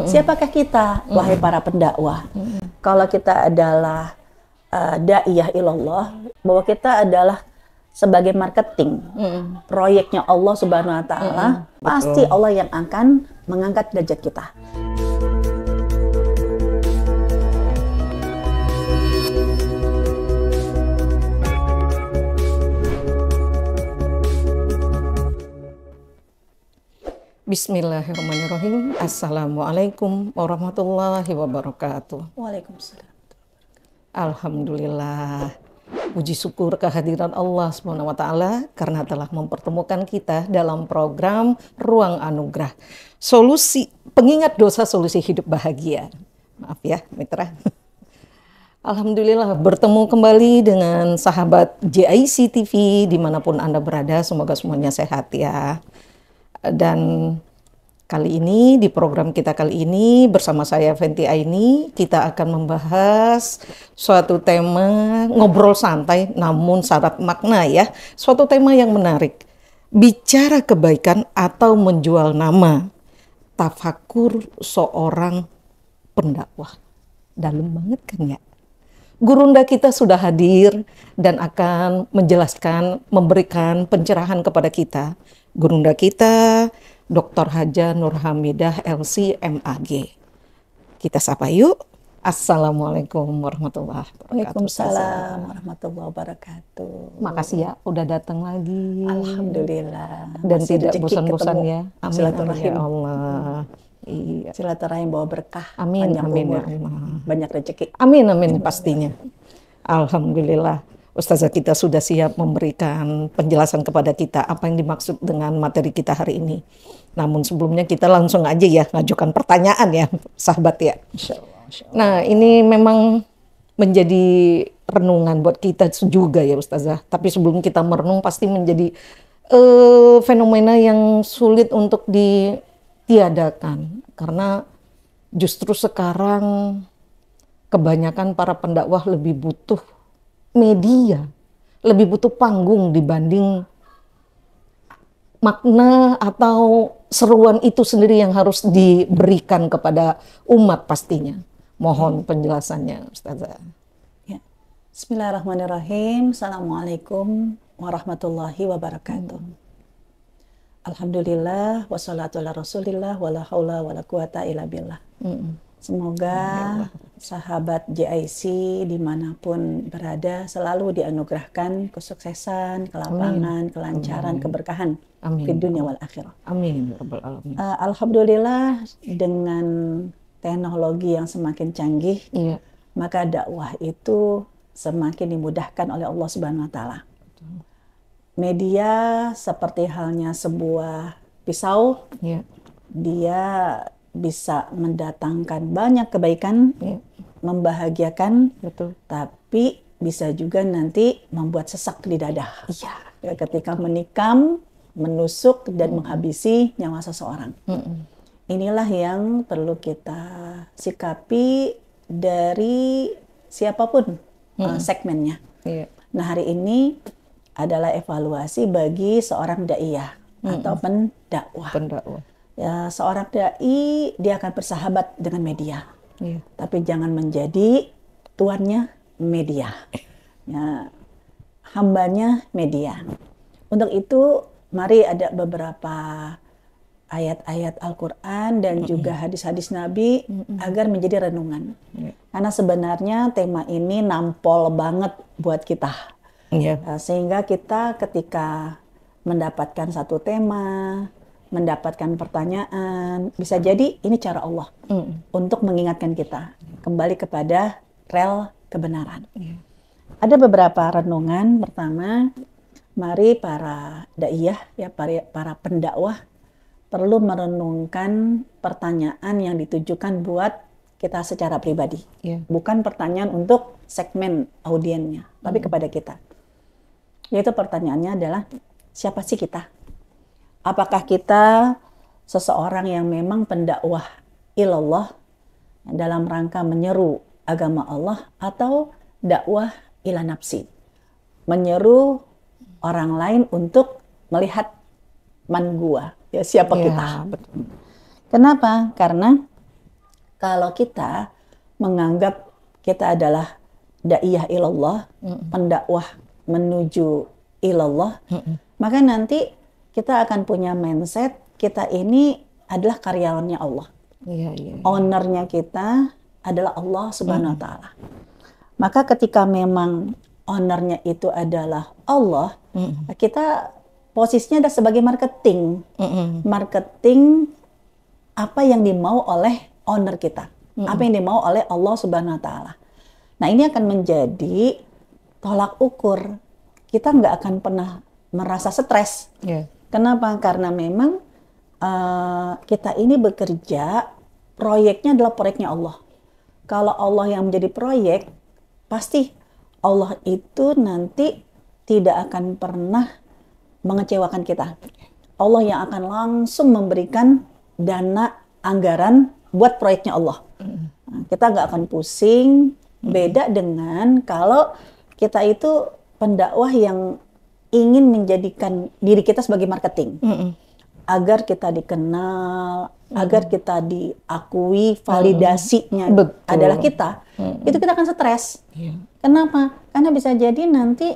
Siapakah kita, wahai para pendakwah? Kalau kita adalah da'iyah ilallah, bahwa kita adalah sebagai marketing proyeknya Allah Subhanahu wa taala, pasti Allah yang akan mengangkat derajat kita. Bismillahirrahmanirrahim. Assalamualaikum warahmatullahi wabarakatuh. Waalaikumsalam. Alhamdulillah. Puji syukur kehadiran Allah SWT karena telah mempertemukan kita dalam program Ruang Anugerah. Solusi pengingat dosa, solusi hidup bahagia. Maaf ya, mitra. Alhamdulillah bertemu kembali dengan sahabat JIC TV dimanapun Anda berada. Semoga semuanya sehat ya. Dan kali ini di program kita kali ini bersama saya Fenty Aini, kita akan membahas suatu tema ngobrol santai namun syarat makna ya. Suatu tema yang menarik. Bicara kebaikan atau menjual nama. Tafakur seorang pendakwah. Dalam banget kan ya? Gurunda kita sudah hadir dan akan menjelaskan, memberikan pencerahan kepada kita. Gurunda kita, Dr. Haja Nur Hamidah LC MAG. Kita sapa yuk. Assalamualaikum warahmatullahi wabarakatuh. Waalaikumsalam warahmatullahi wabarakatuh. Makasih ya udah datang lagi. Alhamdulillah. Dan masih tidak rezeki bosan-bosan ketemu. ya. Amin, Silaturahim. ya Allah. Iya. Silaturahim bawa berkah. Amin, panjang amin umur, ya Allah. banyak rezeki. Amin, amin pastinya. Alhamdulillah. Ustazah kita sudah siap memberikan penjelasan kepada kita apa yang dimaksud dengan materi kita hari ini. Namun sebelumnya kita langsung aja ya ngajukan pertanyaan ya sahabat ya. Insya Allah, insya Allah. Nah ini memang menjadi renungan buat kita juga ya Ustazah. Tapi sebelum kita merenung pasti menjadi fenomena yang sulit untuk ditiadakan. Karena justru sekarang kebanyakan para pendakwah lebih butuh media, lebih butuh panggung dibanding makna atau seruan itu sendiri yang harus diberikan kepada umat pastinya. Mohon penjelasannya Ustazah. Ya. Bismillahirrahmanirrahim. Assalamualaikum warahmatullahi wabarakatuh. Alhamdulillah wassalatu ala rasulillah wala haula wala quwata illa billah. Semoga sahabat JIC dimanapun berada selalu dianugerahkan kesuksesan, kelapangan, kelancaran, keberkahan di dunia wal akhirah. Amin. Rabbal alamin. Alhamdulillah dengan teknologi yang semakin canggih, maka dakwah itu semakin dimudahkan oleh Allah Subhanahu wa taala. Media seperti halnya sebuah pisau, dia bisa mendatangkan banyak kebaikan, membahagiakan, tapi bisa juga nanti membuat sesak di dada. Ketika menikam, menusuk dan menghabisi nyawa seseorang. Inilah yang perlu kita sikapi dari siapapun segmennya. Nah hari ini adalah evaluasi bagi seorang da'iyah atau pendakwah. Ya, seorang dai dia akan bersahabat dengan media, tapi jangan menjadi tuannya media, ya, hambanya media. Untuk itu, mari ada beberapa ayat-ayat Al-Quran dan juga hadis-hadis Nabi agar menjadi renungan. Karena sebenarnya tema ini nampol banget buat kita, sehingga kita ketika mendapatkan satu tema, mendapatkan pertanyaan, bisa jadi ini cara Allah untuk mengingatkan kita kembali kepada rel kebenaran. Ada beberapa renungan. Pertama, mari para da'iyah, ya, para pendakwah perlu merenungkan pertanyaan yang ditujukan buat kita secara pribadi. Bukan pertanyaan untuk segmen audiennya, tapi kepada kita. Yaitu pertanyaannya adalah, siapa sih kita? Apakah kita seseorang yang memang pendakwah ilallah dalam rangka menyeru agama Allah, atau dakwah ila nafsi, menyeru orang lain untuk melihat man gua, ya, siapa kita. Betul. Kenapa? Karena Kalau kita menganggap kita adalah da'iyah ilallah, pendakwah menuju ilallah, maka nanti kita akan punya mindset kita ini adalah karyawannya Allah. Ownernya kita adalah Allah Subhanahu wa Ta'ala. Maka ketika memang ownernya itu adalah Allah, kita posisinya adalah sebagai marketing. Marketing apa yang dimau oleh owner kita, apa yang dimau oleh Allah Subhanahu wa Ta'ala. Nah, ini akan menjadi tolak ukur. Kita nggak akan pernah merasa stres. Kenapa? Karena memang kita ini bekerja, proyeknya adalah proyeknya Allah. Kalau Allah yang menjadi proyek, pasti Allah itu nanti tidak akan pernah mengecewakan kita. Allah yang akan langsung memberikan dana anggaran buat proyeknya Allah. Nah, kita nggak akan pusing. Beda dengan kalau kita itu pendakwah yang ingin menjadikan diri kita sebagai marketing. Agar kita dikenal, agar kita diakui, validasinya adalah kita. Itu kita akan stres. Kenapa? Karena bisa jadi nanti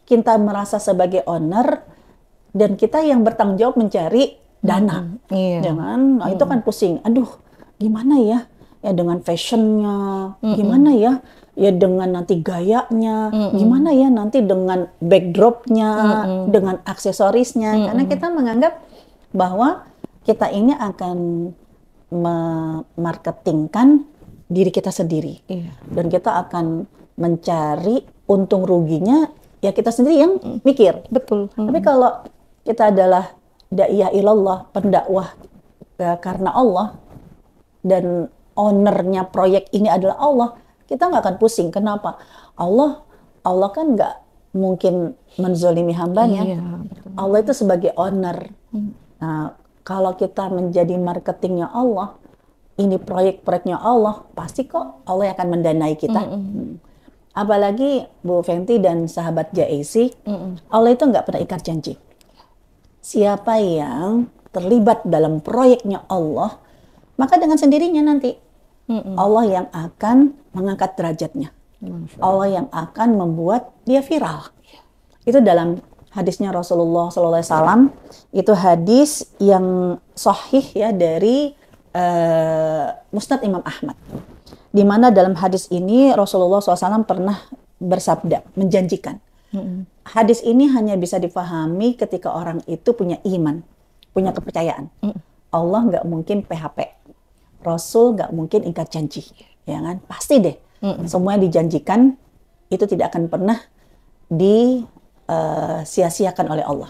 kita merasa sebagai owner dan kita yang bertanggung jawab mencari dana. Jangan, nah itu kan pusing. Aduh, gimana ya? Ya dengan fashionnya, gimana ya? Ya dengan nanti gayanya, gimana ya nanti dengan backdropnya, dengan aksesorisnya. Karena kita menganggap bahwa kita ini akan memarketingkan diri kita sendiri. Dan kita akan mencari untung ruginya, ya kita sendiri yang mikir. Betul. Tapi kalau kita adalah da'iyah ilallah, pendakwah karena Allah, dan ownernya proyek ini adalah Allah, kita nggak akan pusing. Kenapa? Allah kan nggak mungkin menzolimi hambanya. Allah itu sebagai owner. Nah, kalau kita menjadi marketingnya Allah, ini proyek-proyeknya Allah, pasti kok Allah yang akan mendanai kita. Apalagi Bu Fenty dan sahabat JAC, Allah itu nggak pernah ingkar janji. Siapa yang terlibat dalam proyeknya Allah, maka dengan sendirinya nanti Allah yang akan mengangkat derajatnya. Allah yang akan membuat dia viral. Itu dalam hadisnya Rasulullah SAW. Itu hadis yang sahih ya dari Musnad Imam Ahmad. Di mana dalam hadis ini Rasulullah SAW pernah bersabda, menjanjikan. Hadis ini hanya bisa dipahami ketika orang itu punya iman, punya kepercayaan. Allah nggak mungkin PHP, Rasul nggak mungkin ingkar janji, ya kan? Pasti deh, semua yang dijanjikan itu tidak akan pernah disia-siakan oleh Allah.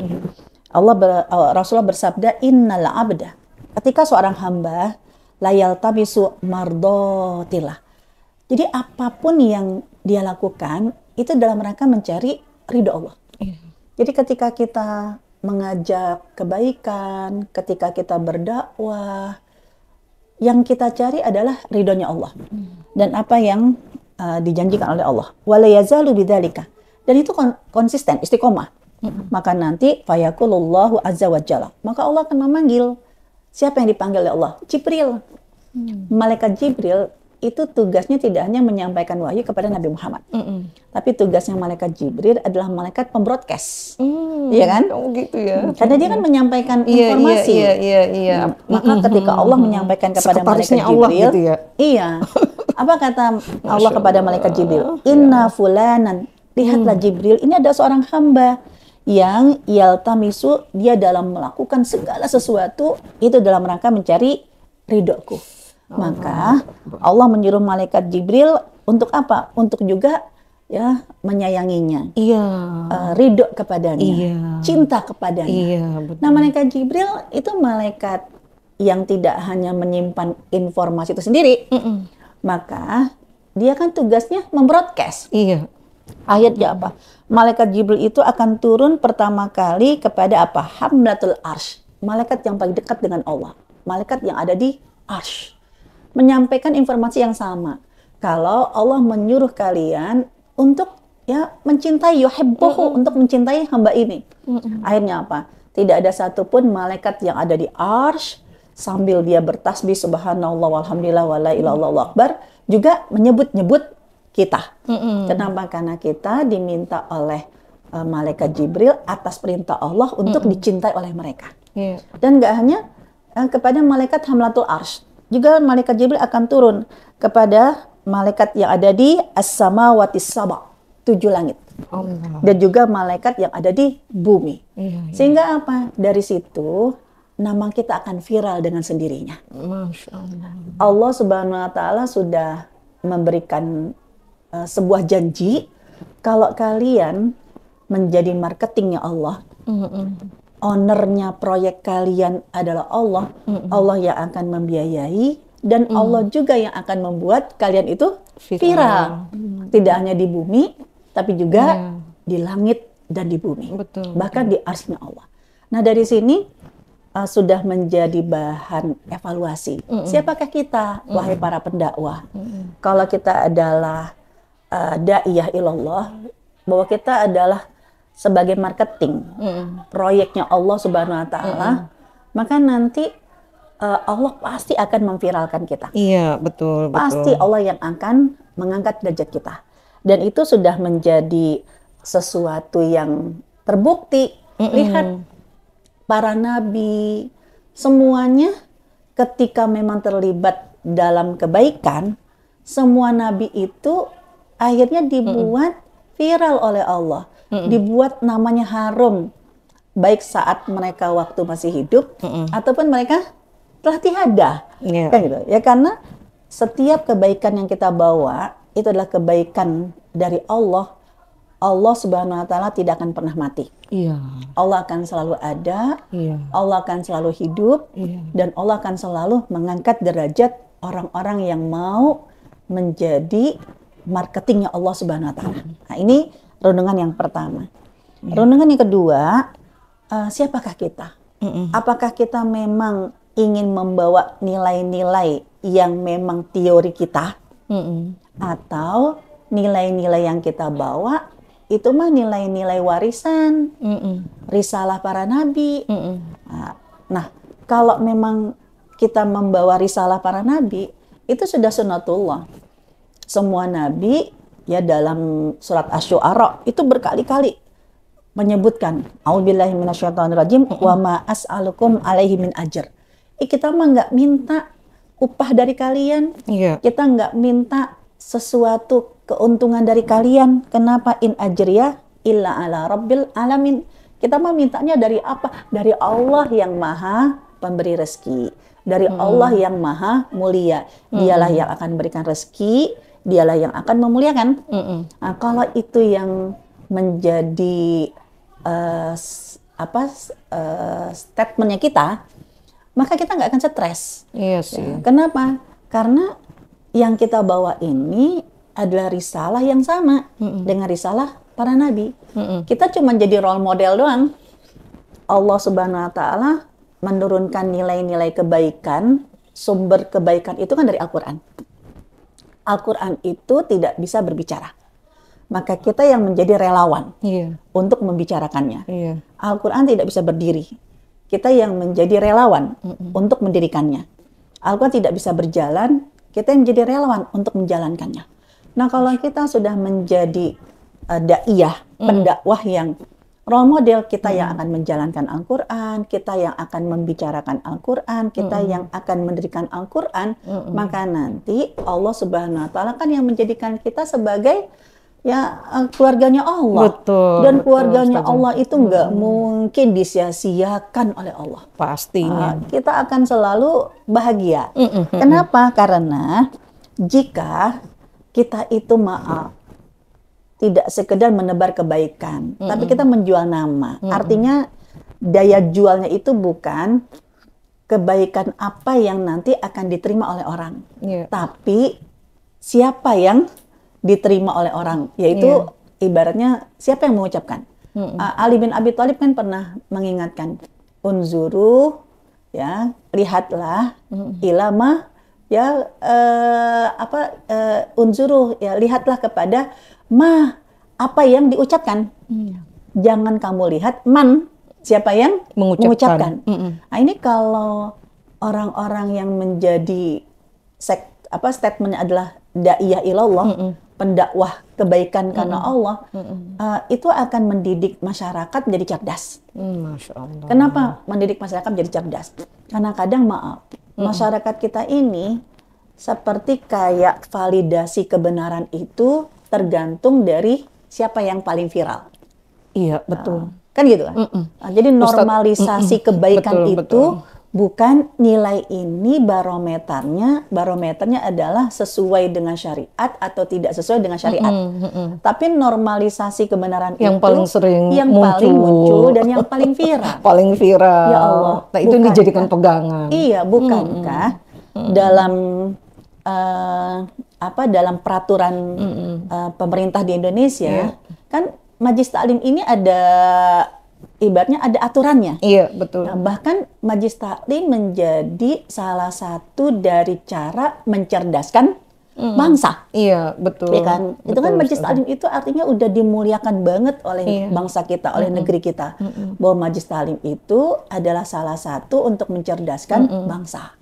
Rasulullah bersabda, innal abda, ketika seorang hamba layal tabisu mardotillah. Jadi apapun yang dia lakukan itu dalam rangka mencari ridho Allah. Jadi ketika kita mengajak kebaikan, ketika kita berdakwah, yang kita cari adalah ridhonya Allah dan apa yang dijanjikan oleh Allah. Wala yazalu bidzalika. Dan itu konsisten, istiqomah. Maka nanti fayakulullahu azza wa jalla. Maka Allah akan memanggil. Siapa yang dipanggil oleh Allah? Jibril. Malaikat Jibril itu tugasnya tidak hanya menyampaikan wahyu kepada Nabi Muhammad. Tapi tugasnya malaikat Jibril adalah malaikat pembroadcast. Iya kan? Oh gitu ya. Karena dia kan menyampaikan informasi. Iya. Maka ketika Allah menyampaikan kepada malaikat Jibril, Allah gitu ya. Iya. Apa kata Allah kepada malaikat Jibril? Inna fulanan, lihatlah Jibril, ini ada seorang hamba yang yaltamisu, dia dalam melakukan segala sesuatu itu dalam rangka mencari ridhoku. Maka Allah menyuruh malaikat Jibril untuk apa? Untuk juga ya menyayanginya, ridho kepadanya, cinta kepadanya. Nah, malaikat Jibril itu malaikat yang tidak hanya menyimpan informasi itu sendiri, maka dia kan tugasnya membroadcast. Ayatnya apa? Malaikat Jibril itu akan turun pertama kali kepada apa? Hamlatul Arsh, malaikat yang paling dekat dengan Allah, malaikat yang ada di Arsh, menyampaikan informasi yang sama. Kalau Allah menyuruh kalian untuk ya mencintai yuhibbuhu, untuk mencintai hamba ini. Akhirnya apa? Tidak ada satupun malaikat yang ada di Arsh sambil dia bertasbih subhanallah walhamdulillah wala ilaha illallah akbar juga menyebut-nyebut kita. Kenapa? Karena kita diminta oleh malaikat Jibril atas perintah Allah untuk dicintai oleh mereka. Dan nggak hanya kepada malaikat Hamlatul Arsy, juga malaikat Jibril akan turun kepada malaikat yang ada di as-samawatis saba, 7 langit. Dan juga malaikat yang ada di bumi. Sehingga apa? Dari situ nama kita akan viral dengan sendirinya. Masya Allah. Allah Subhanahu wa Ta'ala sudah memberikan sebuah janji, kalau kalian menjadi marketingnya Allah, ownernya proyek kalian adalah Allah, Allah yang akan membiayai, dan Allah juga yang akan membuat kalian itu viral. Tidak hanya di bumi, tapi juga di langit dan di bumi. Bahkan di arsy-nya Allah. Nah dari sini sudah menjadi bahan evaluasi. Siapakah kita, wahai para pendakwah? Kalau kita adalah da'iyah ilallah, bahwa kita adalah sebagai marketing proyeknya Allah Subhanahu wa Ta'ala, maka nanti Allah pasti akan memviralkan kita. Iya, betul. Pasti Allah yang akan mengangkat derajat kita. Dan itu sudah menjadi sesuatu yang terbukti. Lihat para nabi, semuanya ketika memang terlibat dalam kebaikan, semua nabi itu akhirnya dibuat viral oleh Allah. Dibuat namanya harum, baik saat mereka waktu masih hidup, ataupun mereka telah tiada. Kan gitu. Ya, karena setiap kebaikan yang kita bawa, itu adalah kebaikan dari Allah. Allah Subhanahu wa Ta'ala tidak akan pernah mati. Allah akan selalu ada, Allah akan selalu hidup, dan Allah akan selalu mengangkat derajat orang-orang yang mau menjadi marketingnya Allah Subhanahu wa Ta'ala. Nah, ini renungan yang pertama. Renungan yang kedua, siapakah kita? Apakah kita memang ingin membawa nilai-nilai yang memang teori kita, atau nilai-nilai yang kita bawa itu mah nilai-nilai warisan, risalah para nabi. Nah, kalau memang kita membawa risalah para nabi, itu sudah sunnatullah. Semua nabi, ya, dalam surat Asy-Syu'ara itu berkali-kali menyebutkan a'udzubillahi minasyaitonirrajim wa ma as'alukum alaihi min ajr. Kita mah nggak minta upah dari kalian, kita nggak minta sesuatu keuntungan dari kalian. Kenapa? In ajriya illa ala rabbil alamin. Kita mah mintanya dari apa? Dari Allah yang maha pemberi rezeki, dari Allah yang maha mulia. Dialah yang akan berikan rezeki, dialah yang akan memuliakan. Nah, kalau itu yang menjadi statementnya kita, maka kita nggak akan stres. Iya sih. Ya, kenapa? Karena yang kita bawa ini adalah risalah yang sama dengan risalah para nabi. Kita cuma jadi role model doang. Allah Subhanahu wa Ta'ala menurunkan nilai-nilai kebaikan, sumber kebaikan itu kan dari Al-Quran. Al-Quran itu tidak bisa berbicara. Maka kita yang menjadi relawan untuk membicarakannya. Al-Quran tidak bisa berdiri. Kita yang menjadi relawan untuk mendirikannya. Al-Quran tidak bisa berjalan, kita yang menjadi relawan untuk menjalankannya. Nah, kalau kita sudah menjadi da'iyah, pendakwah yang role model, kita yang akan menjalankan Al-Quran, kita yang akan membicarakan Al-Quran, kita yang akan mendirikan Al-Quran, maka nanti Allah Subhanahu wa Ta'ala kan yang menjadikan kita sebagai keluarganya Allah. Dan keluarganya Allah itu nggak mungkin disia-siakan oleh Allah. Pastinya. Kita akan selalu bahagia. Kenapa? Karena jika kita itu tidak sekedar menebar kebaikan, tapi kita menjual nama. Artinya daya jualnya itu bukan kebaikan apa yang nanti akan diterima oleh orang, tapi siapa yang diterima oleh orang, yaitu ibaratnya siapa yang mengucapkan. Ali bin Abi Thalib kan pernah mengingatkan, unzuru, ya, lihatlah, ilama, ya, unzuru, ya, lihatlah kepada apa yang diucapkan. Jangan kamu lihat man, siapa yang mengucapkan. Nah, ini kalau orang-orang yang menjadi statementnya adalah da'iyah ilallah, pendakwah kebaikan karena Allah, itu akan mendidik masyarakat menjadi cerdas. Masya Allah. Kenapa mendidik masyarakat menjadi cerdas? Karena kadang masyarakat kita ini seperti kayak validasi kebenaran itu tergantung dari siapa yang paling viral. Iya, betul. Kan gitu kan? Jadi normalisasi kebaikan betul, itu betul. bukan nilai ini barometernya adalah sesuai dengan syariat atau tidak sesuai dengan syariat. Tapi normalisasi kebenaran Yang itu paling sering yang paling muncul dan yang paling viral. Paling viral. Ya Allah. Nah, itu dijadikan pegangan. Iya, bukankah dalam dalam peraturan pemerintah di Indonesia kan Majelis Taklim ini ada ibaratnya ada aturannya. Iya, betul. Nah, bahkan Majelis Taklim menjadi salah satu dari cara mencerdaskan bangsa. Iya, betul. Ya kan? Itu kan Majelis Taklim itu artinya udah dimuliakan banget oleh bangsa kita, oleh negeri kita. Bahwa Majelis Taklim itu adalah salah satu untuk mencerdaskan bangsa.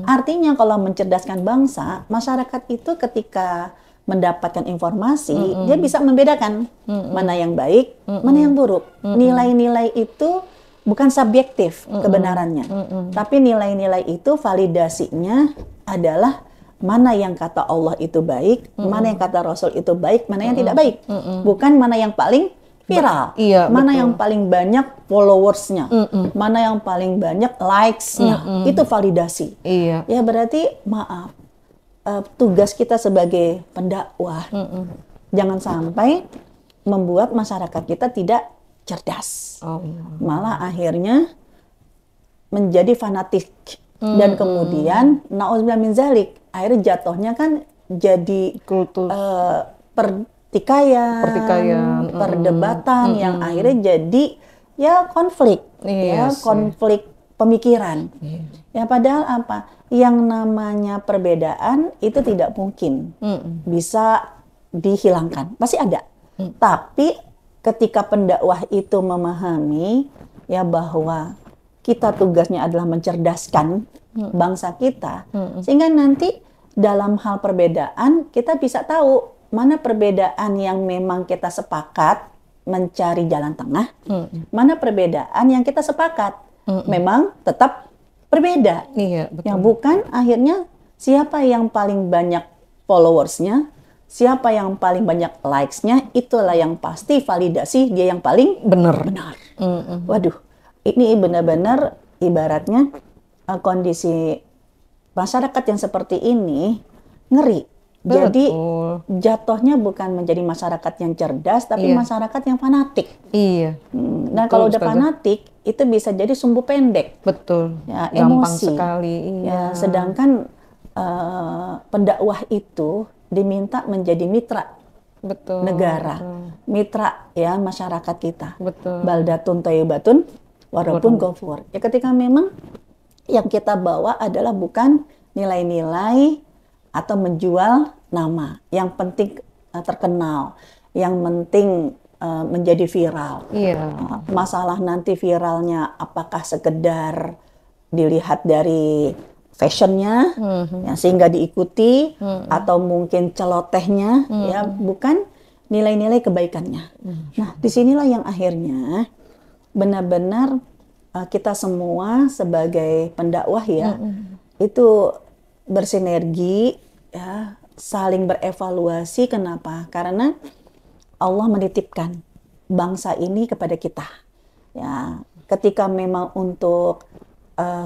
Artinya kalau mencerdaskan bangsa, masyarakat itu ketika mendapatkan informasi, dia bisa membedakan mana yang baik, mana yang buruk. Nilai-nilai itu bukan subjektif kebenarannya, tapi nilai-nilai itu validasinya adalah mana yang kata Allah itu baik, mana yang kata Rasul itu baik, mana yang tidak baik. Bukan mana yang paling viral, mana yang paling banyak followersnya, mana yang paling banyak likes-nya, itu validasi. Ya berarti maaf. Tugas kita sebagai pendakwah jangan sampai membuat masyarakat kita tidak cerdas, malah akhirnya menjadi fanatik dan kemudian na'udzubillah min zalik, akhirnya jatuhnya kan jadi kultus pertikaian, perdebatan yang akhirnya jadi ya konflik, konflik pemikiran. Ya padahal apa? Yang namanya perbedaan itu tidak mungkin bisa dihilangkan, pasti ada. Tapi ketika pendakwah itu memahami ya bahwa kita tugasnya adalah mencerdaskan bangsa kita, sehingga nanti dalam hal perbedaan kita bisa tahu mana perbedaan yang memang kita sepakat mencari jalan tengah, mana perbedaan yang kita sepakat memang tetap berbeda. Iya, betul. Yang bukan akhirnya siapa yang paling banyak followersnya, siapa yang paling banyak likes-nya, itulah yang pasti validasi dia yang paling benar. Waduh, ini benar-benar ibaratnya kondisi masyarakat yang seperti ini ngeri. Jadi jatuhnya bukan menjadi masyarakat yang cerdas, tapi masyarakat yang fanatik. Iya. Dan kalau udah fanatik, itu bisa jadi sumbu pendek. Betul. Ya, gampang emosi. sekali. Ya, sedangkan pendakwah itu diminta menjadi mitra negara, mitra ya masyarakat kita. Baldatun thayyibatun warabbun ghafur. Ya ketika memang yang kita bawa adalah bukan nilai-nilai atau menjual nama, yang penting terkenal, yang penting menjadi viral. Masalah nanti viralnya apakah sekedar dilihat dari fashionnya, ya, sehingga diikuti, atau mungkin celotehnya, ya bukan nilai-nilai kebaikannya. Nah, disinilah yang akhirnya benar-benar kita semua sebagai pendakwah ya, itu bersinergi, ya, saling berevaluasi. Kenapa? Karena Allah menitipkan bangsa ini kepada kita. Ya, ketika memang untuk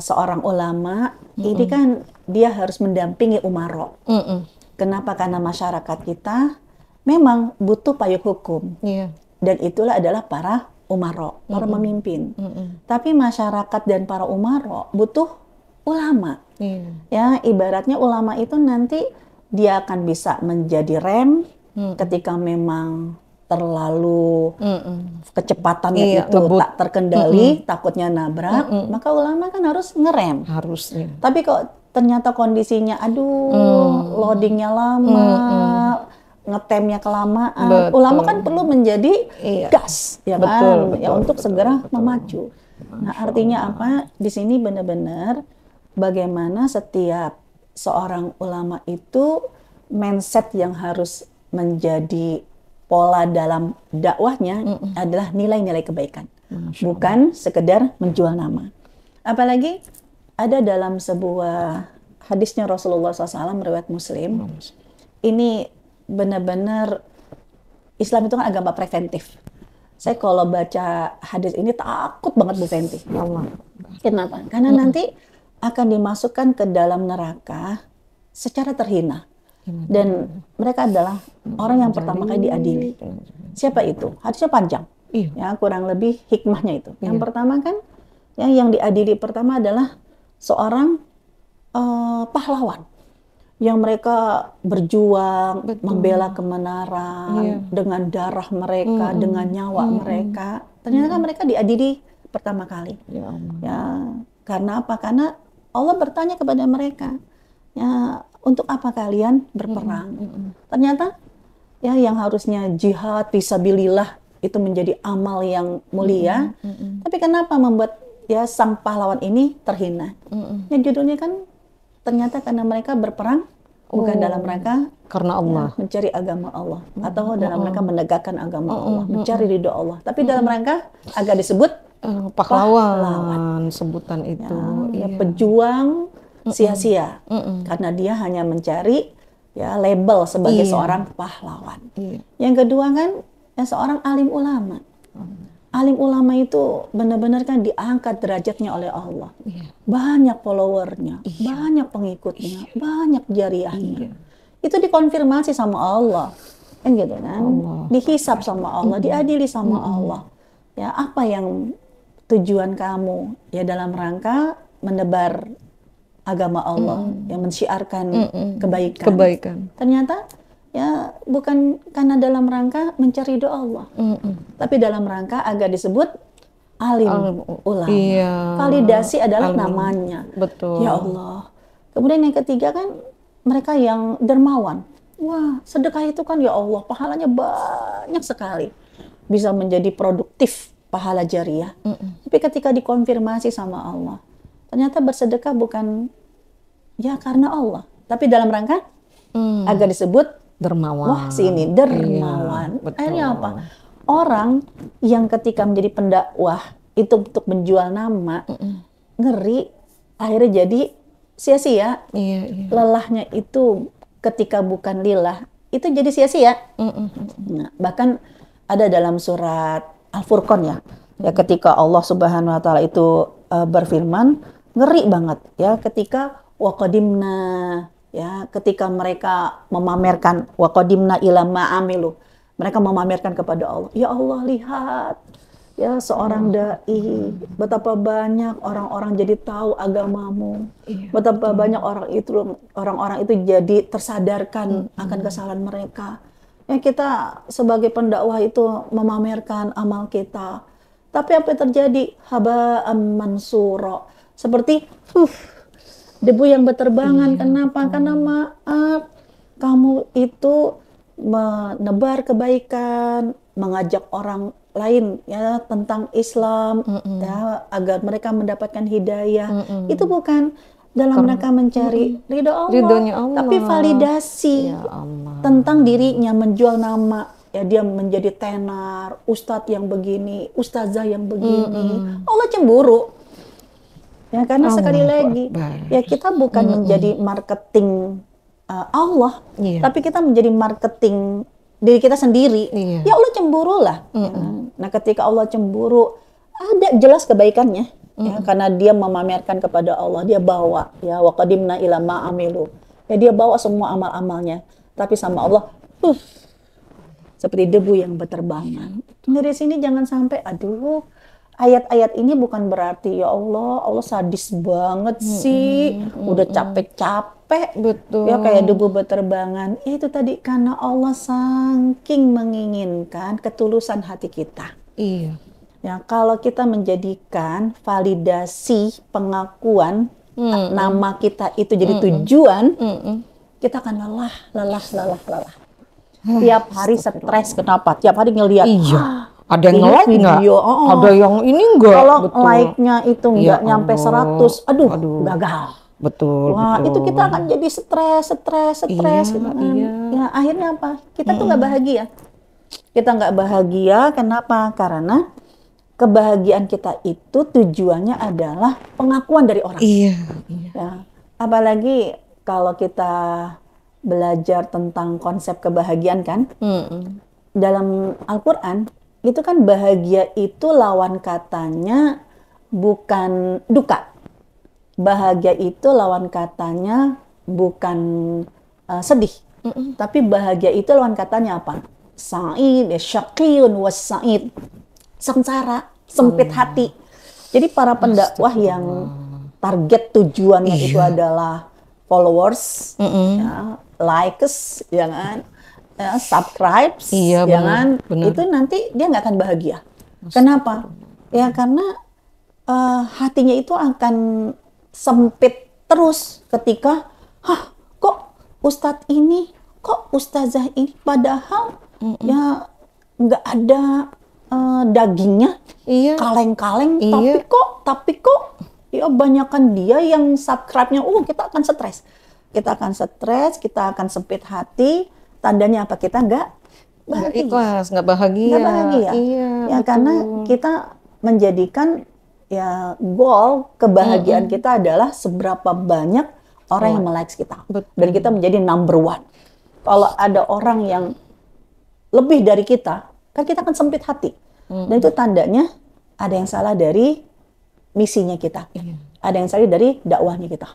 seorang ulama, ini kan dia harus mendampingi umaro. Kenapa? Karena masyarakat kita memang butuh payung hukum. Dan itulah adalah para umaro, para pemimpin. Tapi masyarakat dan para umaro butuh ulama. Ya, ibaratnya ulama itu nanti dia akan bisa menjadi rem ketika memang terlalu kecepatannya itu tak terkendali, takutnya nabrak, maka ulama kan harus ngerem. Harusnya. Tapi kok ternyata kondisinya, loadingnya lama, ngetemnya kelamaan, ulama kan perlu menjadi gas, ya kan, ya untuk segera memacu. Nah, artinya apa? Di sini benar-benar bagaimana setiap seorang ulama itu mindset yang harus menjadi pola dalam dakwahnya adalah nilai-nilai kebaikan, bukan sekedar menjual nama. Apalagi ada dalam sebuah hadisnya Rasulullah SAW riwayat Muslim. Ini benar-benar Islam itu kan agama preventif. Saya kalau baca hadis ini takut banget Bu Fenty. Kenapa? Karena nanti akan dimasukkan ke dalam neraka secara terhina. Dan mereka adalah orang yang pertama kali diadili. Siapa itu? Hadisnya panjang. Ya, kurang lebih hikmahnya itu. Yang pertama kan, ya, yang diadili pertama adalah seorang pahlawan. Yang mereka berjuang, membela kebenaran dengan darah mereka, dengan nyawa mereka. Ternyata kan mereka diadili pertama kali. Ya, karena apa? Karena Allah bertanya kepada mereka, ya, untuk apa kalian berperang? Ternyata ya yang harusnya jihad fisabilillah itu menjadi amal yang mulia, tapi kenapa membuat ya sang pahlawan ini terhina? Ya judulnya kan ternyata karena mereka berperang bukan dalam rangka karena Allah, ya, mencari agama Allah, atau dalam rangka menegakkan agama Allah, mencari ridho Allah, tapi dalam rangka agar disebut pahlawan sebutan itu. Ya, pejuang sia-sia karena dia hanya mencari ya label sebagai seorang pahlawan. Yang kedua kan ya seorang alim ulama. Alim ulama itu benar-benar kan diangkat derajatnya oleh Allah. Banyak followernya, banyak pengikutnya, banyak jariahnya. Itu dikonfirmasi sama Allah. Kan gitu kan? Dihisab sama Allah, diadili sama Allah. Ya, apa yang tujuan kamu? Ya dalam rangka menebar agama Allah, yang mensyiarkan kebaikan. Ternyata ya bukan karena dalam rangka mencari ridho Allah, tapi dalam rangka agar disebut alim ulama. Validasi adalah namanya. Betul. Ya Allah. Kemudian yang ketiga kan mereka yang dermawan. Wah, sedekah itu kan ya Allah pahalanya banyak sekali. Bisa menjadi produktif pahala jariah. Tapi ketika dikonfirmasi sama Allah, ternyata bersedekah bukan ya karena Allah, tapi dalam rangka agar disebut dermawan. Wah, si ini dermawan. Akhirnya apa? Orang yang ketika menjadi pendakwah itu untuk menjual nama, ngeri, akhirnya jadi sia-sia. Lelahnya itu ketika bukan lillah, itu jadi sia-sia. Nah, bahkan ada dalam surat Al-Furqan ya, ketika Allah Subhanahu wa taala itu berfirman, ngeri banget ya ketika waqadimna, ya ketika mereka memamerkan waqadimna ila ma'amilu, mereka memamerkan kepada Allah, ya Allah lihat ya seorang dai, betapa banyak orang-orang jadi tahu agamamu, betapa banyak orang-orang itu jadi tersadarkan akan kesalahan mereka. Ya kita sebagai pendakwah itu memamerkan amal kita, tapi apa yang terjadi? Haba'am mansura, seperti debu yang berterbangan. Kenapa? Karena maaf, kamu itu menebar kebaikan, mengajak orang lain ya tentang Islam, ya agar mereka mendapatkan hidayah. Itu bukan dalam rangka mencari ridho Allah, tapi validasi tentang dirinya, menjual nama. Ya dia menjadi tenar, ustadz yang begini, ustazah yang begini. Allah cemburu. Ya karena sekali lagi ya kita bukan menjadi marketing Allah, tapi kita menjadi marketing diri kita sendiri. Ya Allah cemburu lah. Nah ketika Allah cemburu, ada jelas kebaikannya. Ya, karena dia memamerkan kepada Allah, dia bawa ya waqadimna ila ma'amilu. Ya dia bawa semua amal-amalnya, tapi sama Allah seperti debu yang berterbangan. Dari sini jangan sampai ayat-ayat ini bukan berarti ya Allah sadis banget sih, udah capek-capek, ya kayak debu berterbangan. Itu tadi karena Allah saking menginginkan ketulusan hati kita. Ya kalau kita menjadikan validasi pengakuan nama kita itu jadi tujuan, kita akan lelah. Tiap hari stres, kenapa? Tiap hari ngelihat. Ada yang like nggak? Ada yang ini nggak? Kalau like-nya itu nggak nyampe 100, aduh gagal. Betul, Wah, itu betul. kita akan jadi stres Iya, gitu kan. iya. Ya, akhirnya apa? Kita tuh nggak bahagia. Kita nggak bahagia, kenapa? Karena kebahagiaan kita itu tujuannya adalah pengakuan dari orang. Iya, iya. Ya, apalagi kalau kita belajar tentang konsep kebahagiaan kan, Mm-mm. dalam Al-Quran, itu kan bahagia itu lawan katanya bukan duka. Bahagia itu lawan katanya bukan sedih. Tapi bahagia itu lawan katanya apa? Sa'id, syaqiyun was sa'id. Sengsara, sempit hati. Jadi para pendakwah yang target tujuannya itu adalah followers, ya, likes, ya kan, ya, subscribes, Iya, ya benar, kan, benar. itu nanti dia nggak akan bahagia. Kenapa? Ya karena hatinya itu akan sempit terus ketika, kok Ustadz ini, kok Ustazah ini, padahal ya nggak ada dagingnya, Iya. kaleng-kaleng, Iya. tapi kok ya banyakan dia yang subscribe-nya, kita akan stres. Kita akan stres, kita akan sempit hati, tandanya apa? Kita nggak Nggak bahagia. ikhlas, nggak bahagia. Nggak bahagia. Iya, Ya betul. karena kita menjadikan ya goal kebahagiaan kita adalah seberapa banyak orang yang melikes kita. Betul. Dan kita menjadi number one. Kalau ada orang yang lebih dari kita, kan kita akan sempit hati. Dan itu tandanya ada yang salah dari misinya kita. Ada yang salah dari dakwahnya kita.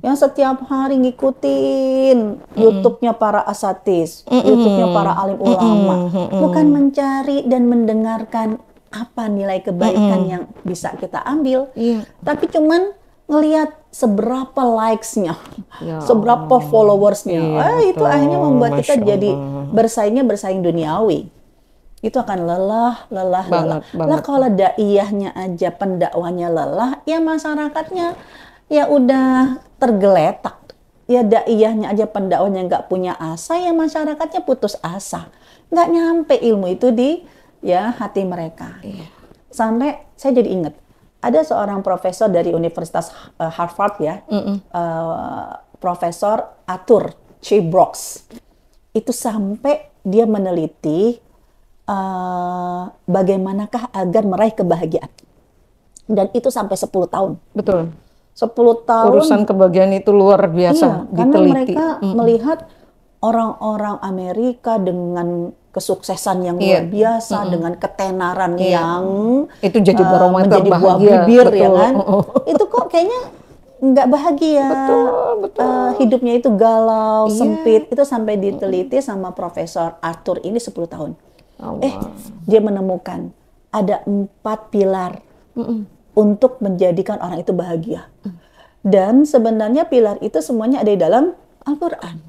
Yang setiap hari ngikutin YouTube-nya para asatidz, YouTube-nya para alim ulama. Bukan mencari dan mendengarkan apa nilai kebaikan yang bisa kita ambil. Iya. Tapi cuman ngelihat seberapa likes-nya, Ya seberapa followers-nya. Iya, Itu akhirnya membuat kita Masya jadi Allah. bersaing duniawi. Itu akan lelah. Banget. Lah kalau daiyahnya aja, pendakwanya lelah, ya masyarakatnya ya udah tergeletak. Ya daiyahnya aja, pendakwanya nggak punya asa, ya masyarakatnya putus asa. Nggak nyampe ilmu itu di ya hati mereka. Sampai saya jadi ingat, ada seorang profesor dari Universitas Harvard ya, Profesor Arthur C. Brooks. Itu sampai dia meneliti bagaimanakah agar meraih kebahagiaan. Dan itu sampai 10 tahun. Betul. 10 tahun. Urusan kebahagiaan itu luar biasa Iya, karena diteliti. mereka melihat orang-orang Amerika dengan kesuksesan yang luar biasa, dengan ketenaran yang Itu jadi barometer menjadi buah bahagia. bibir, Betul. ya kan? Itu kok kayaknya nggak bahagia. Betul. Hidupnya itu galau, sempit. Itu sampai diteliti sama Profesor Arthur ini 10 tahun. Dia menemukan ada 4 pilar untuk menjadikan orang itu bahagia. Dan sebenarnya pilar itu semuanya ada di dalam Al-Quran.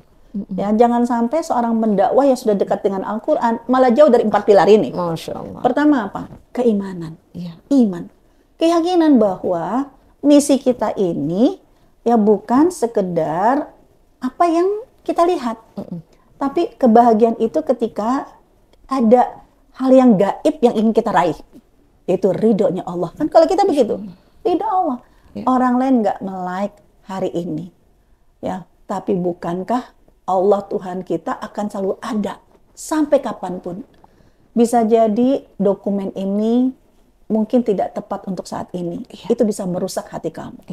Ya, jangan sampai seorang pendakwah yang sudah dekat dengan Al-Quran malah jauh dari 4 pilar ini. Masya Allah. Pertama apa? Keimanan. Iya. Iman. Keyakinan bahwa misi kita ini ya bukan sekedar apa yang kita lihat. Tapi kebahagiaan itu ketika ada hal yang gaib yang ingin kita raih. Itu ridhonya Allah. Kan kalau kita begitu, ridho Allah. Orang lain nggak melike hari ini. Ya, tapi bukankah Allah Tuhan kita akan selalu ada sampai kapanpun. Bisa jadi dokumen ini mungkin tidak tepat untuk saat ini. Itu bisa merusak hati kamu.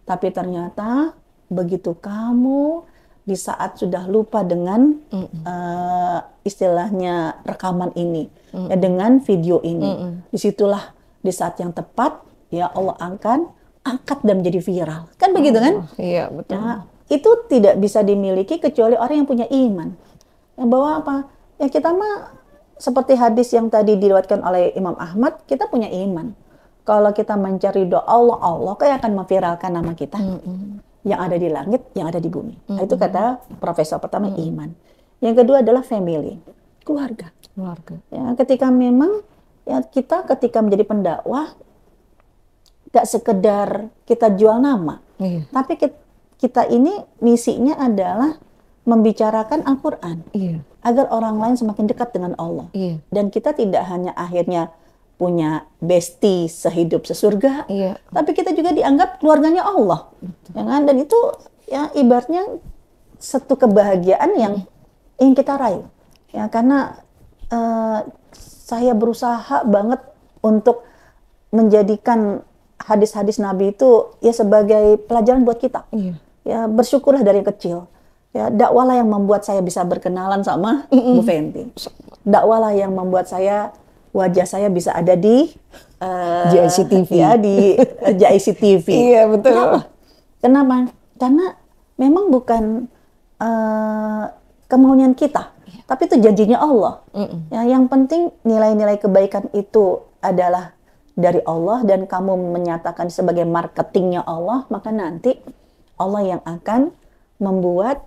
Tapi ternyata begitu kamu di saat sudah lupa dengan istilahnya rekaman ini, ya, dengan video ini, disitulah di saat yang tepat ya Allah akan angkat dan menjadi viral. Kan begitu kan? Iya, betul. Ya, itu tidak bisa dimiliki kecuali orang yang punya iman. Yang bahwa apa? Ya kita mah seperti hadis yang tadi diriwayatkan oleh Imam Ahmad, kita punya iman. Kalau kita mencari doa Allah, Allah kayak akan memviralkan nama kita. Yang ada di langit, yang ada di bumi. Nah, itu kata profesor pertama, iman. Yang kedua adalah family, keluarga. Ya, ketika memang ya kita ketika menjadi pendakwah gak sekedar kita jual nama, tapi kita ini misinya adalah membicarakan Al-Quran agar orang lain semakin dekat dengan Allah. Dan kita tidak hanya akhirnya punya bestie sehidup sesurga, Iya. tapi kita juga dianggap keluarganya Allah, ya kan? Dan itu ya ibaratnya satu kebahagiaan yang ingin kita raih, ya karena saya berusaha banget untuk menjadikan hadis-hadis Nabi itu ya sebagai pelajaran buat kita. Iya. Ya bersyukurlah dari kecil. Ya dakwalah yang membuat saya bisa berkenalan sama Bu Fenty. Dakwalah yang membuat wajah saya bisa ada di JIC-TV. ya di JIC-TV. Iya, betul. Kenapa? Karena memang bukan kemauan kita, tapi itu janjinya Allah. Ya, yang penting nilai-nilai kebaikan itu adalah dari Allah dan kamu menyatakan sebagai marketingnya Allah, maka nanti Allah yang akan membuat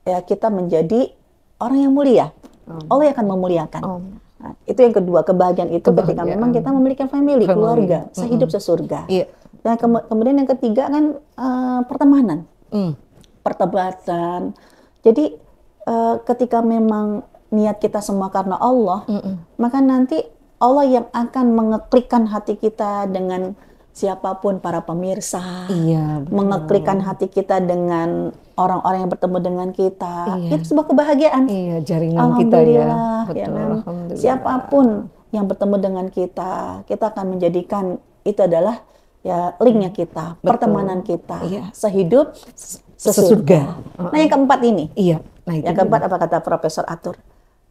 ya kita menjadi orang yang mulia. Allah yang akan memuliakan. Nah, itu yang kedua, kebahagiaan itu ketika memang kita memiliki family, keluarga, sehidup sesurga. Iya. Dan kemudian yang ketiga kan pertemanan, pertobatan. Jadi ketika memang niat kita semua karena Allah, maka nanti Allah yang akan mengeklikkan hati kita dengan siapapun, para pemirsa, mengeklikkan hati kita dengan orang-orang yang bertemu dengan kita. Itu sebuah kebahagiaan. Iya, jaringan kita ya. Betul, ya kan? Siapapun yang bertemu dengan kita, kita akan menjadikan itu adalah ya linknya kita, pertemanan kita, sehidup sesurga. Nah yang keempat ini, yang keempat apa kata Profesor Atur?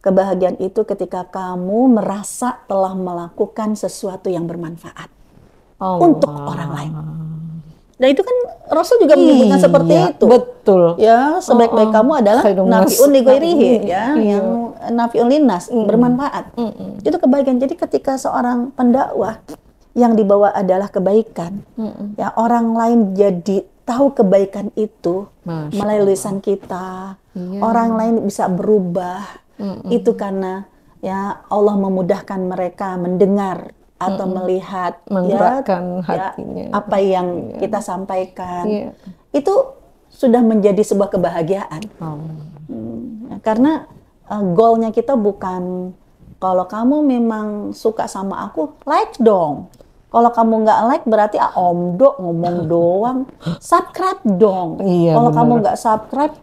Kebahagiaan itu ketika kamu merasa telah melakukan sesuatu yang bermanfaat untuk orang lain. Nah itu kan Rasul juga menyebutkan seperti itu. Betul. Ya, sebaik-baik kamu adalah nafi'un li ghairihi, ya, yang nafi'un linnas, bermanfaat. Itu kebahagiaan. Jadi ketika seorang pendakwah yang dibawa adalah kebaikan, ya orang lain jadi tahu kebaikan itu melalui lisan kita. Orang lain bisa berubah. Itu karena ya Allah memudahkan mereka mendengar atau melihat hatinya. Apa yang kita sampaikan. Itu sudah menjadi sebuah kebahagiaan. Karena goalnya kita bukan kalau kamu memang suka sama aku, like dong. Kalau kamu nggak like berarti omdo ngomong doang. Subscribe dong. Kalau kamu nggak subscribe,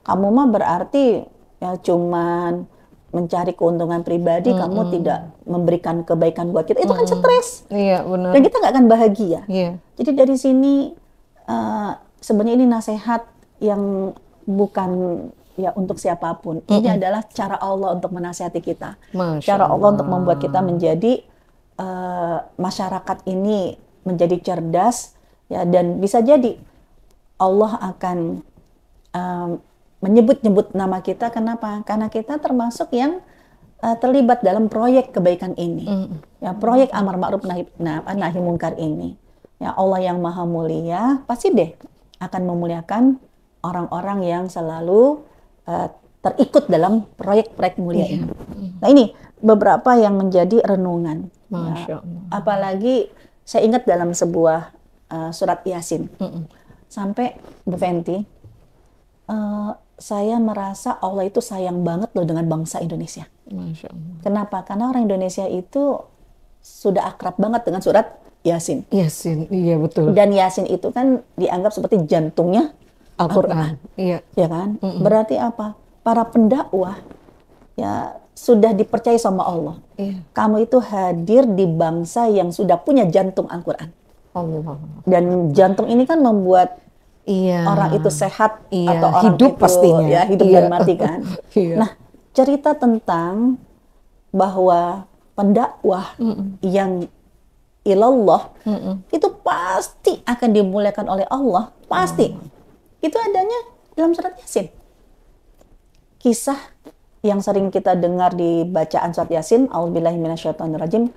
kamu mah berarti ya cuman mencari keuntungan pribadi, kamu tidak memberikan kebaikan buat kita. Itu kan stres. Iya, benar. Dan kita nggak akan bahagia. Jadi dari sini sebenarnya ini nasihat yang bukan ya untuk siapapun. Ini adalah cara Allah untuk menasihati kita. Cara Allah untuk membuat kita menjadi masyarakat ini menjadi cerdas ya, dan bisa jadi Allah akan menyebut-nyebut nama kita. Kenapa? Karena kita termasuk yang terlibat dalam proyek kebaikan ini. Ya, proyek amar ma'ruf nahi munkar ini. Ya, Allah yang Maha Mulia pasti deh akan memuliakan orang-orang yang selalu terikut dalam proyek-proyek mulia ini. Nah, ini beberapa yang menjadi renungan. Ya, apalagi saya ingat dalam sebuah surat Yasin. Sampai Bu Fenty, saya merasa Allah itu sayang banget loh dengan bangsa Indonesia. Masya Allah. Kenapa? Karena orang Indonesia itu sudah akrab banget dengan surat Yasin. Yasin, iya betul. Dan Yasin itu kan dianggap seperti jantungnya Al-Quran. Iya. Ya kan? Berarti apa? Para pendakwah ya sudah dipercaya sama Allah. Kamu itu hadir di bangsa yang sudah punya jantung Al-Quran. Allah. Dan jantung ini kan membuat orang itu sehat atau orang hidup itu, pastinya. Ya, hidup dan mati kan. Nah, cerita tentang bahwa pendakwah yang ilallah itu pasti akan dimuliakan oleh Allah, pasti. Itu adanya dalam surat Yasin. Kisah yang sering kita dengar di bacaan surat Yasin, A'udzubillahi minasyaitonirrajim,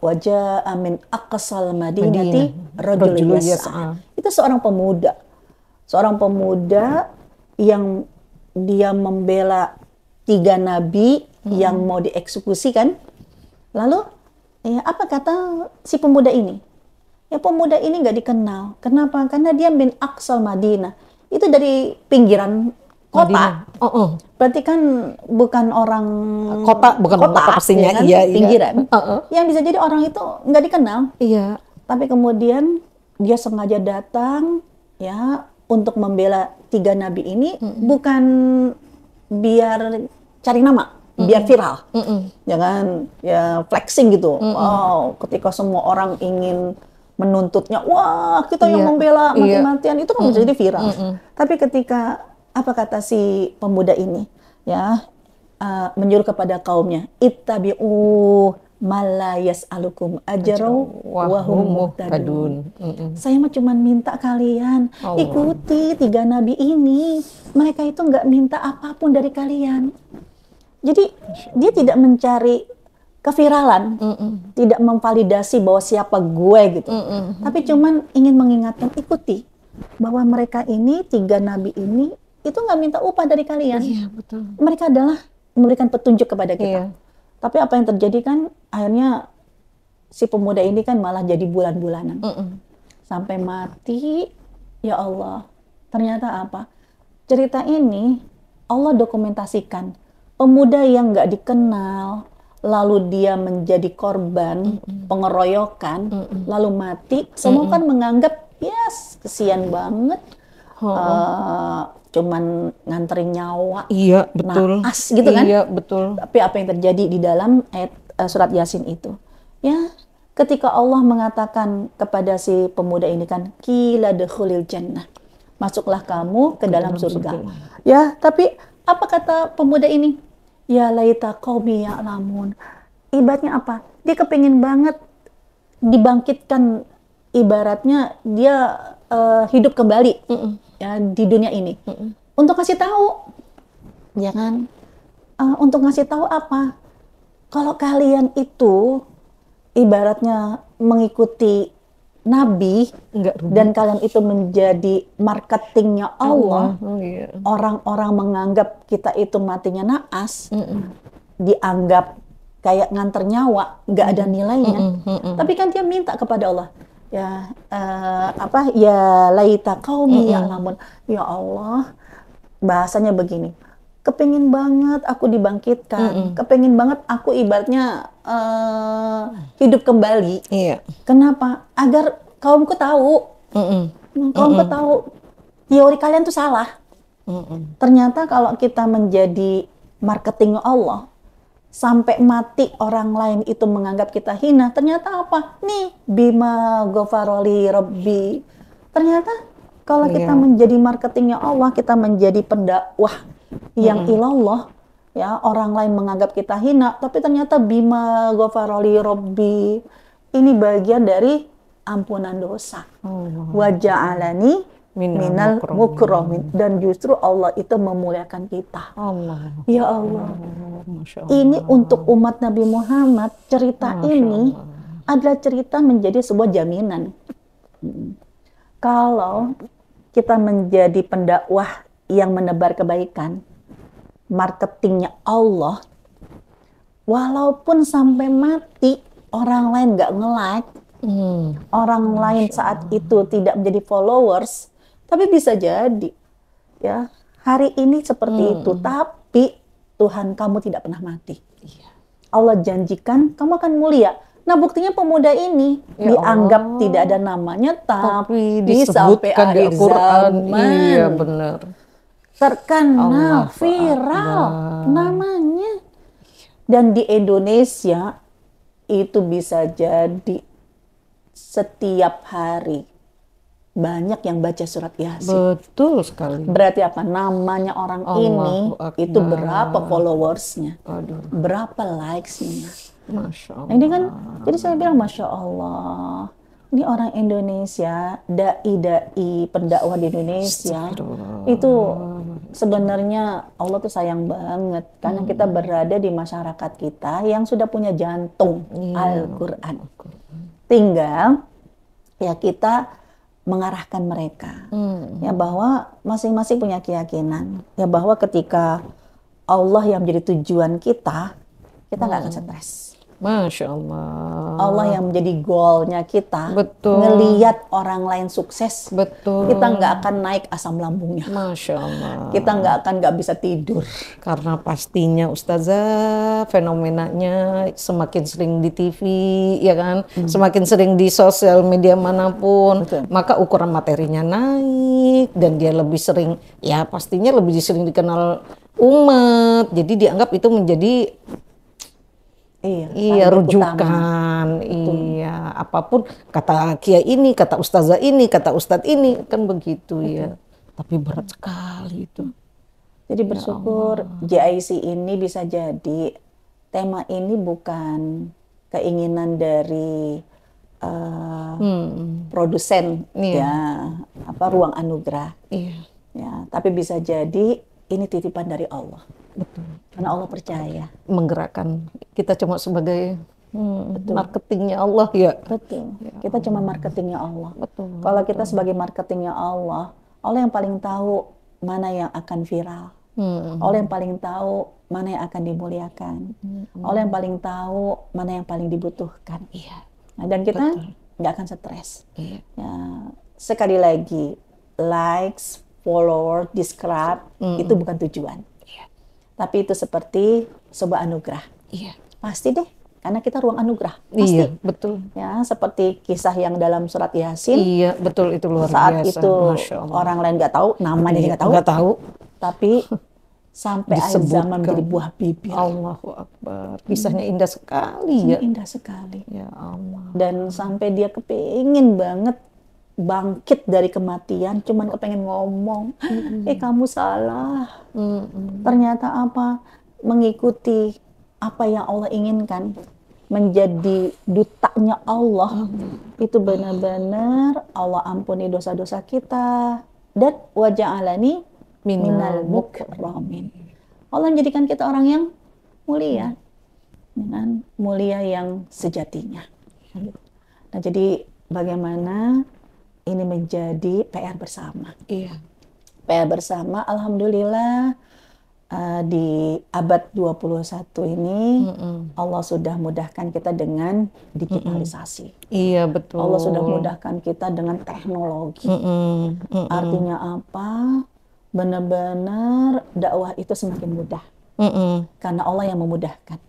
wajah min aqsal madinati rajulun yas'a. Itu seorang pemuda yang dia membela 3 nabi yang mau dieksekusi kan. Lalu ya apa kata si pemuda ini? Ya pemuda ini nggak dikenal. Kenapa? Karena dia min aqsal Madinah. Itu dari pinggiran Madinah. Berarti kan bukan orang Kota, bukan orang kota pastinya, kan? iya. Pinggiran. Yang bisa jadi orang itu nggak dikenal. Iya. Tapi kemudian dia sengaja datang ya untuk membela 3 nabi ini, bukan biar cari nama, biar viral. Jangan ya flexing gitu. Wow, ketika semua orang ingin menuntutnya, wah kita yang membela mati-matian, itu kan bisa jadi viral. Tapi ketika apa kata si pemuda ini ya, menyuruh kepada kaumnya, ittabi'u mala yas'alukum ajrau wa hum muhtadun. Saya mah cuma minta kalian ikuti 3 nabi ini. Mereka itu nggak minta apapun dari kalian. Jadi dia tidak mencari keviralan, tidak memvalidasi bahwa siapa gue gitu. Tapi cuman ingin mengingatkan, ikuti bahwa mereka ini 3 nabi ini itu nggak minta upah dari kalian. Iya, betul. Mereka adalah memberikan petunjuk kepada kita. Tapi apa yang terjadi kan akhirnya si pemuda ini kan malah jadi bulan-bulanan. Sampai mati, ya Allah. Ternyata apa? Cerita ini Allah dokumentasikan. Pemuda yang nggak dikenal, lalu dia menjadi korban pengeroyokan, lalu mati. Semua kan menganggap, yes, kesian banget. Cuman nganterin nyawa, iya betul, naas gitu kan? Iya betul. Tapi apa yang terjadi di dalam ayat surat Yasin itu, ya, ketika Allah mengatakan kepada si pemuda ini kan, qila dukhulil jannah, masuklah kamu ke dalam surga. Ya, tapi apa kata pemuda ini? Ya laita qaumi ya'lamun. Ibaratnya apa? Dia kepingin banget dibangkitkan, ibaratnya dia hidup kembali ya di dunia ini, untuk kasih tahu, ya kan? Untuk ngasih tahu apa? Kalau kalian itu ibaratnya mengikuti Nabi dan kalian itu menjadi marketingnya Allah, orang-orang menganggap kita itu matinya naas, dianggap kayak nganter nyawa, nggak ada nilainya. Tapi kan dia minta kepada Allah, ya ya laita qaumi ya'lamun. Ya Allah, bahasanya begini, kepengin banget aku dibangkitkan, kepengin banget aku ibaratnya hidup kembali. Kenapa? Agar kaumku tahu, kaumku tahu teori kalian tuh salah. Ternyata kalau kita menjadi marketing Allah, sampai mati orang lain itu menganggap kita hina, ternyata apa? Nih, bima ghafaroli rabbi. Ternyata kalau kita menjadi marketingnya Allah, kita menjadi pendakwah yang ilallah, ya, orang lain menganggap kita hina, tapi ternyata bima ghafaroli rabbi, ini bagian dari ampunan dosa. Wa ja'alani minal mukramin, dan justru Allah itu memuliakan kita. Ya Allah, ini untuk umat Nabi Muhammad, cerita ini adalah cerita menjadi sebuah jaminan. Kalau kita menjadi pendakwah yang menebar kebaikan, marketingnya Allah, walaupun sampai mati orang lain nggak nge-like, orang lain saat itu tidak menjadi followers, tapi bisa jadi ya hari ini seperti itu, tapi Tuhan kamu tidak pernah mati. Allah janjikan kamu akan mulia. Nah, buktinya pemuda ini dianggap tidak ada namanya, tapi sampai akhir zaman. Iya benar. Terkenal, viral namanya. Dan di Indonesia itu bisa jadi setiap hari banyak yang baca surat Yasin. Betul sekali. Berarti apa? Namanya orang ini itu berapa followersnya, berapa likes-nya. Masya Allah. Nah, ini kan, jadi saya bilang Masya Allah, ini orang Indonesia, dai-dai pendakwah di Indonesia, itu sebenarnya Allah tuh sayang banget, karena kita berada di masyarakat kita yang sudah punya jantung Al-Quran. Tinggal ya kita mengarahkan mereka, ya, bahwa masing-masing punya keyakinan, ya, bahwa ketika Allah yang menjadi tujuan kita nggak akan stres. Masya Allah. Allah yang menjadi goalnya kita. Betul. Ngeliat orang lain sukses. Betul. Kita nggak akan naik asam lambungnya. Masya Allah. Kita nggak bisa tidur. Karena pastinya Ustazah fenomenanya semakin sering di TV, ya kan, semakin sering di sosial media manapun, Betul. maka ukuran materinya naik dan dia lebih sering, ya pastinya lebih sering dikenal umat. Jadi dianggap itu menjadi Iya, rujukan. Iya, apapun kata kiai ini, kata ustazah ini, kata ustadz ini, kan begitu. Betul. Ya. Tapi berat sekali itu. Jadi bersyukur JIC ini bisa jadi tema ini bukan keinginan dari produsen ya, Ruang Anugerah. Iya. Ya, tapi bisa jadi ini titipan dari Allah. Betul. Karena Allah percaya. Menggerakkan kita cuma sebagai marketingnya Allah ya. Betul. Kita cuma marketingnya Allah. Betul. Kalau kita sebagai marketingnya Allah, Allah yang paling tahu mana yang akan viral. Allah yang paling tahu mana yang akan dimuliakan. Allah yang paling tahu mana yang paling dibutuhkan. Iya. Nah, dan kita nggak akan stres. Iya. Ya, sekali lagi, likes, follower, subscribe itu bukan tujuan. Iya. Tapi itu seperti sebuah anugerah. Iya. Pasti deh, karena kita ruang anugerah. Pasti. Iya, betul. Ya, seperti kisah yang dalam surat Yasin. Iya, betul, itu luar saat biasa. itu Masya Allah. orang lain nggak tahu, namanya dia nggak tahu. Tapi sampai akhir zaman menjadi buah bibir. Allahu Akbar. Kisahnya indah sekali ya. Indah sekali. Ya Allah. Dan sampai dia kepingin banget bangkit dari kematian, cuman kepengen ngomong, kamu salah. Ternyata apa? Mengikuti apa yang Allah inginkan, menjadi dutanya Allah, itu benar-benar Allah ampuni dosa-dosa kita, dan wa ja'alani minal mukramin. Allah menjadikan kita orang yang mulia, dengan mulia yang sejatinya. Nah, jadi bagaimana ini menjadi PR bersama. Iya. PR bersama, alhamdulillah di abad 21 ini Allah sudah mudahkan kita dengan digitalisasi. Iya, betul. Allah sudah mudahkan kita dengan teknologi. Artinya apa? Benar-benar dakwah itu semakin mudah. Karena Allah yang memudahkan.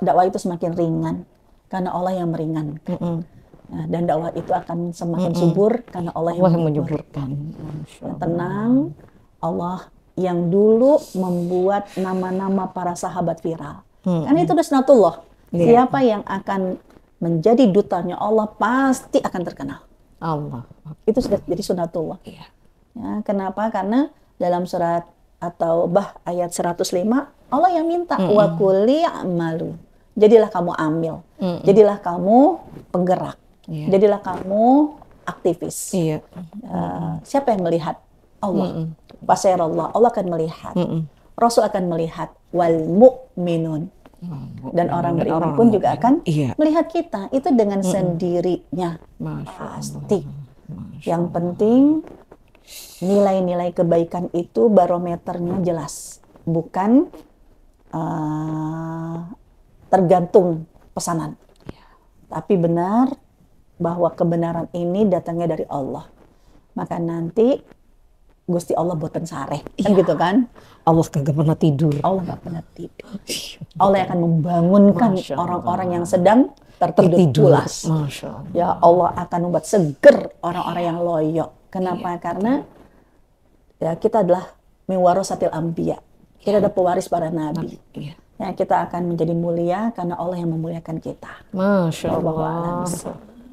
Dakwah itu semakin ringan karena Allah yang meringankan. Nah, dan dakwah itu akan semakin subur karena Allah yang menyuburkan. Tenang, Allah yang dulu membuat nama-nama para sahabat viral. Karena itu udah sunatullah. Siapa yang akan menjadi dutanya Allah pasti akan terkenal. Allah. Itu sudah jadi sunatullah. Iya. Ya, kenapa? Karena dalam surat At-Taubah ayat 105 Allah yang minta wa quli amalu. Jadilah kamu amil. Jadilah kamu penggerak. Jadilah kamu aktivis. Iya. Siapa yang melihat? Allah. Pasirallah. Allah akan melihat. Rasul akan melihat. Wal mu'minun. Dan orang beriman pun juga akan melihat kita. Itu dengan sendirinya. Pasti. Yang penting nilai-nilai kebaikan itu barometernya jelas. Bukan tergantung pesanan. Tapi benar bahwa kebenaran ini datangnya dari Allah. Maka nanti Gusti Allah boten sareh. Kan gitu kan? Allah kagak pernah tidur. Allah gak pernah tidur. Allah yang akan membangunkan orang-orang yang sedang tertidur pulas. Masya Allah. Ya Allah akan membuat seger orang-orang yang loyo. Kenapa? Karena ya kita adalah min warasatil anbiya. Kita adalah pewaris para nabi. Ya, kita akan menjadi mulia karena Allah yang memuliakan kita. Masya Allah.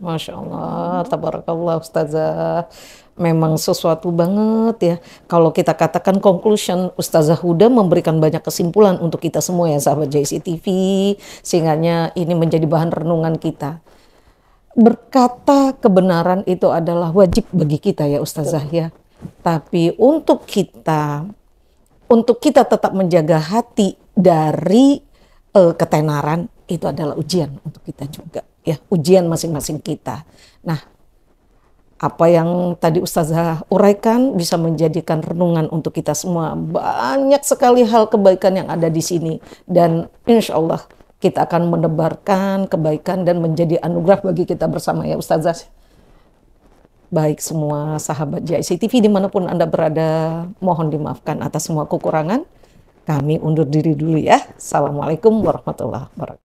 Masya Allah, tabarakallah Ustazah. Memang sesuatu banget ya. Kalau kita katakan conclusion, Ustazah Huda memberikan banyak kesimpulan untuk kita semua ya sahabat JIC TV. Sehingganya ini menjadi bahan renungan kita. Berkata kebenaran itu adalah wajib bagi kita ya Ustazah ya. Tapi untuk kita tetap menjaga hati dari ketenaran, itu adalah ujian untuk kita juga. Ya, ujian masing-masing kita. Nah, apa yang tadi Ustazah uraikan bisa menjadikan renungan untuk kita semua. Banyak sekali hal kebaikan yang ada di sini. Dan insya Allah kita akan menebarkan kebaikan dan menjadi anugerah bagi kita bersama ya Ustazah. Baik semua sahabat JIC TV dimanapun Anda berada, mohon dimaafkan atas semua kekurangan. Kami undur diri dulu ya. Assalamualaikum warahmatullahi wabarakatuh.